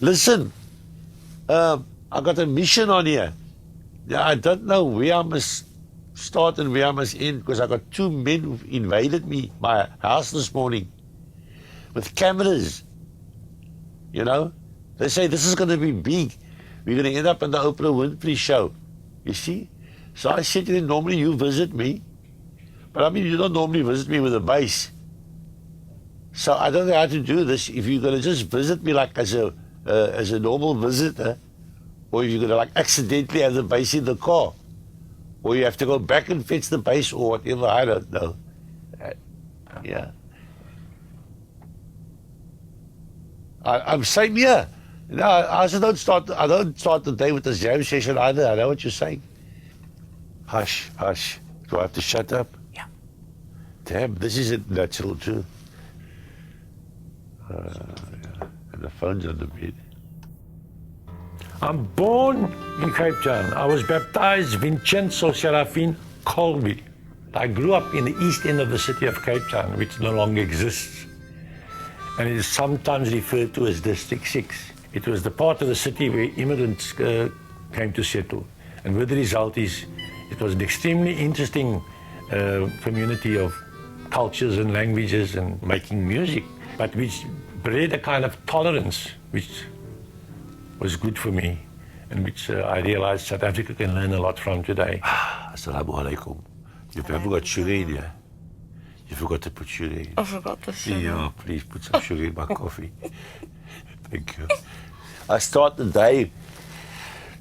Listen, I got a mission on here. Yeah, I don't know where I must start and where I must end because I got two men who invaded my house this morning with cameras. You know, they say this is going to be big. We're going to end up in the Oprah Winfrey show. You see? So I said to them, normally you visit me, but I mean, you don't normally visit me with a bass. So I don't know how to do this. If you're going to just visit me like as a normal visitor, or if you're going to like accidentally have the bass in the car, or you have to go back and fetch the bass or whatever, I don't know. Yeah. I'm same here. No, I also don't start the day with this jam session either. I know what you're saying. Hush, hush. Do I have to shut up? Yeah. Damn, this isn't natural too. Yeah. And the phone's on the bed. I'm born in Cape Town. I was baptized Vincent Serafin Kolbe. I grew up in the east end of the city of Cape Town, which no longer exists. And it is sometimes referred to as District 6. It was the part of the city where immigrants came to settle. And with the result is, it was an extremely interesting community of cultures and languages and making music, but which bred a kind of tolerance, which was good for me, and which I realized South Africa can learn a lot from today. Assalamu alaikum. You haven't got sugar in here. You forgot to put sugar in. I forgot the sugar. Yeah, please put some sugar in my coffee. Thank you. I start the day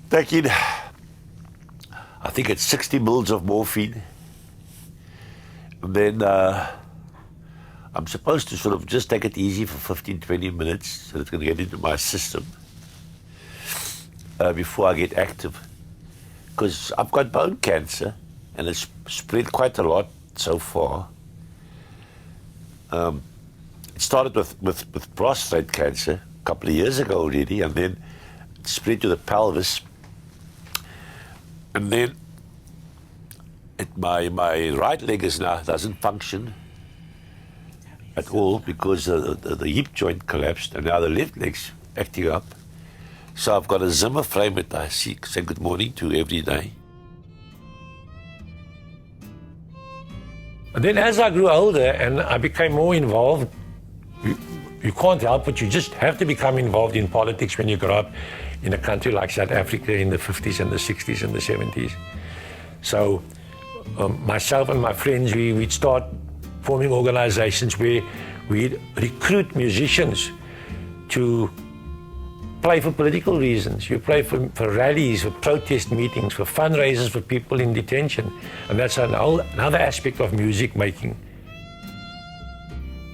taking, I think it's 60 mils of morphine. And then I'm supposed to sort of just take it easy for 15, 20 minutes so it's going to get into my system before I get active. Because I've got bone cancer and it's spread quite a lot so far. It started with prostate cancer a couple of years ago already, and then it spread to the pelvis. And then my right leg is now doesn't function at all because the hip joint collapsed, and now the left leg's acting up. So I've got a Zimmer frame that I say good morning to every day. And then as I grew older and I became more involved, you can't help it, you just have to become involved in politics when you grow up in a country like South Africa in the 50s and the 60s and the 70s. So myself and my friends, we'd start forming organizations where we'd recruit musicians to play for political reasons. You play for rallies, for protest meetings, for fundraisers for people in detention. And that's another aspect of music making.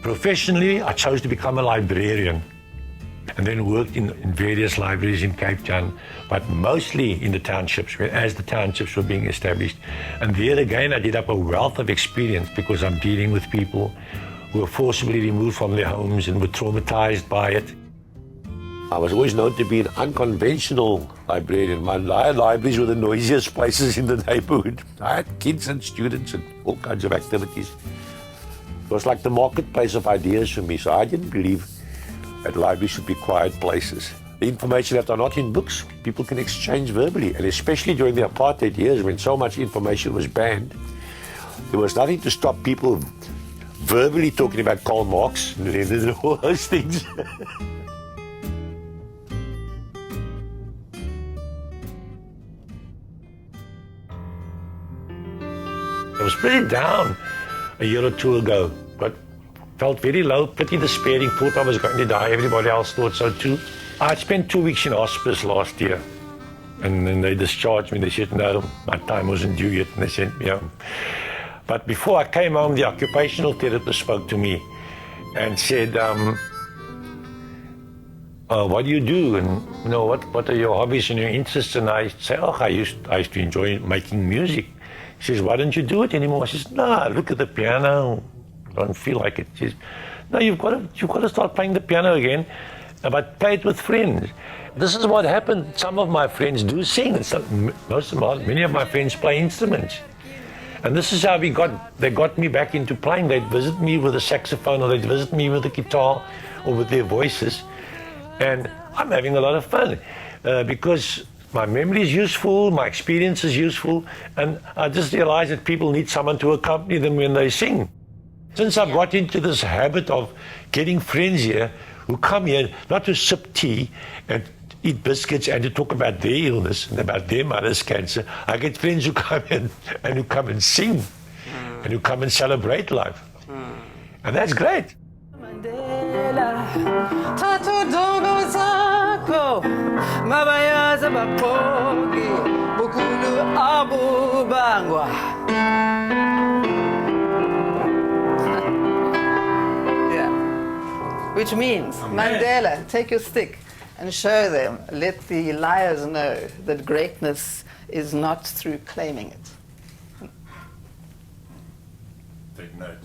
Professionally, I chose to become a librarian and then worked in various libraries in Cape Town, but mostly in the townships, as the townships were being established. And there again, I did up a wealth of experience because I'm dealing with people who were forcibly removed from their homes and were traumatized by it. I was always known to be an unconventional librarian. My libraries were the noisiest places in the neighborhood. I had kids and students and all kinds of activities. It was like the marketplace of ideas for me, so I didn't believe that libraries should be quiet places. The information that are not in books, people can exchange verbally, and especially during the apartheid years when so much information was banned, there was nothing to stop people verbally talking about Karl Marx and Lenin and all those things. I was pretty down a year or two ago, but felt very low, pretty despairing, thought I was going to die. Everybody else thought so too. I spent 2 weeks in hospice last year, and then they discharged me. They said, no, my time wasn't due yet, and they sent me home. But before I came home, the occupational therapist spoke to me and said, what do you do? And you know, what are your hobbies and your interests? And I say, I used to enjoy making music. She says, why don't you do it anymore? I says, no, look at the piano. I don't feel like it. She says, no, you've got to start playing the piano again, but play it with friends. This is what happened. Some of my friends do sing. Many of my friends play instruments. And this is how they got me back into playing. They'd visit me with a saxophone, or they'd visit me with a guitar or with their voices. And I'm having a lot of fun because my memory is useful, my experience is useful, and I just realized that people need someone to accompany them when they sing. Since I've got into this habit of getting friends here who come here not to sip tea and eat biscuits and to talk about their illness and about their mother's cancer, I get friends who come in and who come and sing and who come and celebrate life. And that's great. Which means, Mandela, take your stick and show them, let the liars know that greatness is not through claiming it. Take note.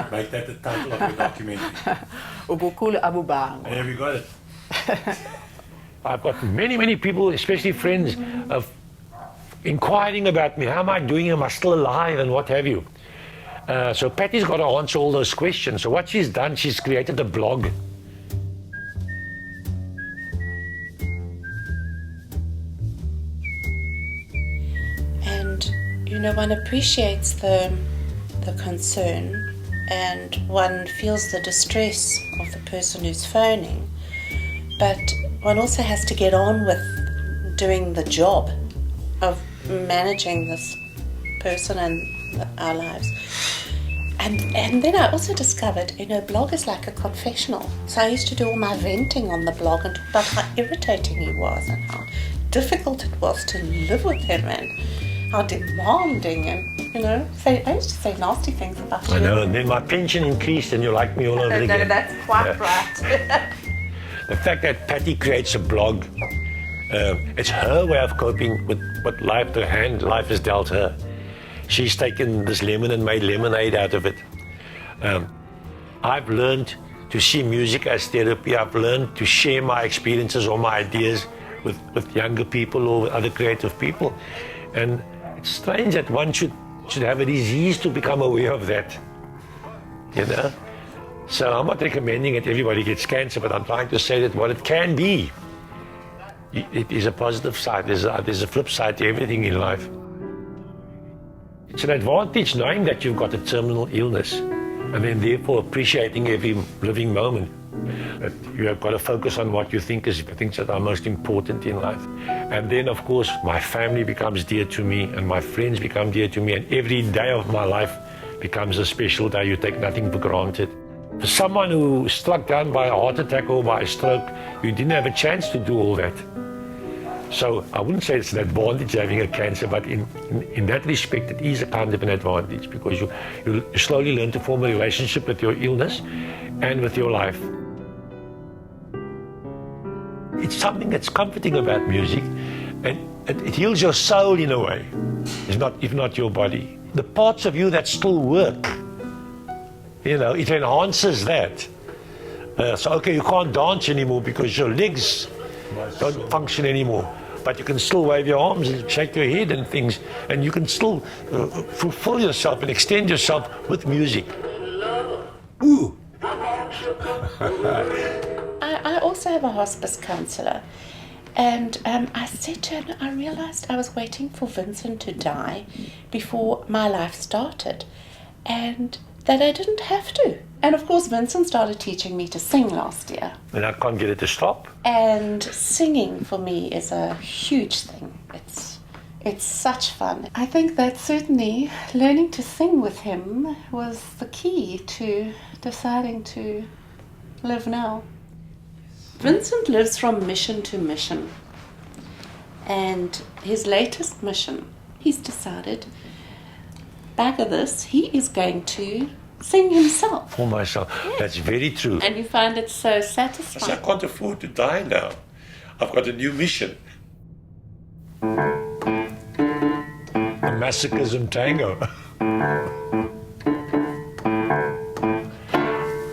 Make that the title of your documentary. Ubukulu Abubang. There we got it. I've got many people, especially friends, of inquiring about me. How am I doing? Am I still alive? And what have you. So Patty's got to answer all those questions. So what she's done, she's created a blog. And, you know, one appreciates the concern and one feels the distress of the person who's phoning. But one also has to get on with doing the job of managing this person and our lives. And then I also discovered, you know, blog is like a confessional. So I used to do all my venting on the blog and talk about how irritating he was and how difficult it was to live with him and how demanding and, you know, I used to say nasty things about you. I know, and then my pension increased and you like me all over again. No, that's quite right. The fact that Patty creates a blog, it's her way of coping with what life has dealt her. She's taken this lemon and made lemonade out of it. I've learned to see music as therapy. I've learned to share my experiences or my ideas with younger people or with other creative people. And it's strange that one should have a disease to become aware of that, you know? So I'm not recommending that everybody gets cancer, but I'm trying to say that what it can be, it is a positive side. There's a flip side to everything in life. It's an advantage knowing that you've got a terminal illness and then therefore appreciating every living moment. That you have got to focus on what you think is the things that are most important in life. And then, of course, my family becomes dear to me and my friends become dear to me, and every day of my life becomes a special day. You take nothing for granted. For someone who is struck down by a heart attack or by a stroke, you didn't have a chance to do all that. So I wouldn't say it's an advantage having a cancer, but in that respect, it is a kind of an advantage because you slowly learn to form a relationship with your illness and with your life. It's something that's comforting about music, and it heals your soul in a way, if not your body. The parts of you that still work, you know, it enhances that. So, okay, you can't dance anymore because your legs don't function anymore. But you can still wave your arms and shake your head and things, and you can still fulfill yourself and extend yourself with music. Ooh! I also have a hospice counsellor, and I said to her, I realised I was waiting for Vincent to die before my life started, and that I didn't have to. And of course, Vincent started teaching me to sing last year. And I can't get it to stop. And singing for me is a huge thing. It's such fun. I think that certainly learning to sing with him was the key to deciding to live now. Vincent lives from mission to mission. And his latest mission, he's decided, back of this, he is going to sing himself. For myself. Yes. That's very true. And you find it so satisfying. I can't afford to die now. I've got a new mission. The masochism tango.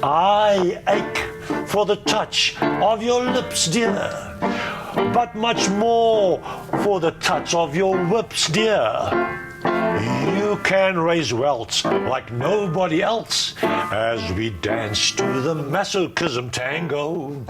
I ache for the touch of your lips, dear, but much more for the touch of your whips, dear. You can raise welts like nobody else as we dance to the masochism tango.